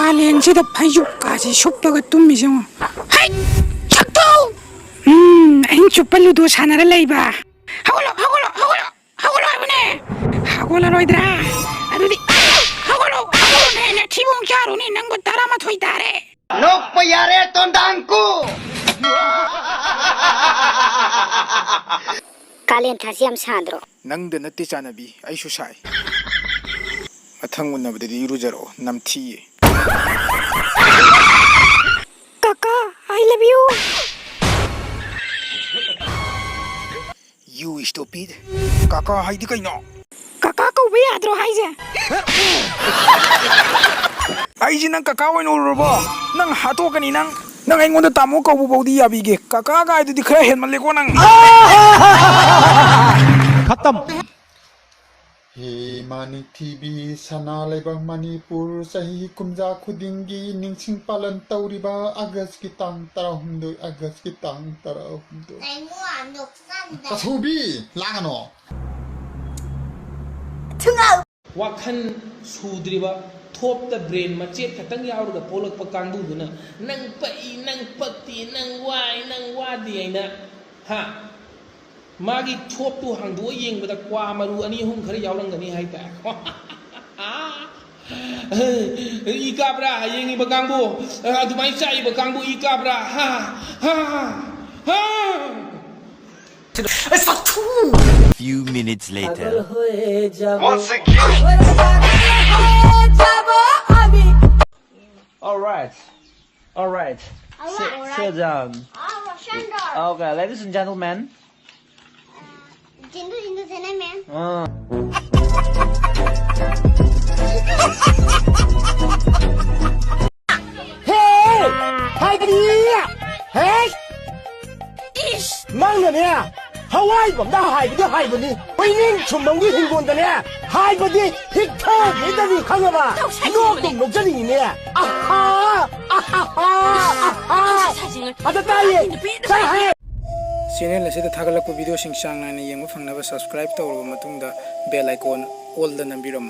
kalensida payukkaji shuppaga tummisong hai chakto anh chuppaludo sanara leiba hagolo abune hagolo roidra adudi hagolo ne thibong charo ni nangbo tarama thoidare lokpa yare tondangku kalian thasi am sadro nangda natti chanabi aishu sai mathang unabadi irujaro namthi Kaka, I love you. You stupid. Kaka haidi kaino. Kaka ko be adro haije. Aiji nang kaka oin urubo. Nang hato kani nang aingonda tamu ko bu bodi abige. Kaka ga idu dikhra hen man leko nang. Khatam. Hey Mani TV Sana Lebang Manipur Sahi Kumja Kudingi Ningsing Palan Tauriba Agas Kitang Tarahumdo Agas Kitang Tarahumdo Kasubi Langano Wakan Sudriba Top the brain Machet Katang Yaur the Polak Pakanduna Nang Pai Nang Pati Nang Wadi Ha Magi top tu hang dua yeng pada kwa maru ani hum khare yaw lang gani hai ta ika bra yeng i bakang bu adu mai chai bakang bu ika bra Few minutes later. Once again All right. Sit down. Okay, ladies and gentlemen. jindu sana man Hey! Haibirko! Hey! Ish. Mangane! Hawaii bamda haibirko haibirni. Waining chumnonggi hingondane. Haibirdi hikta gedani khangaba. Nokdong nokjani ne. Aha! Atatai! Sai! Channel asida Thagatlakpa video sing sang na yengba phangnaba subscribe tawrba matungda bell icon all da nambiram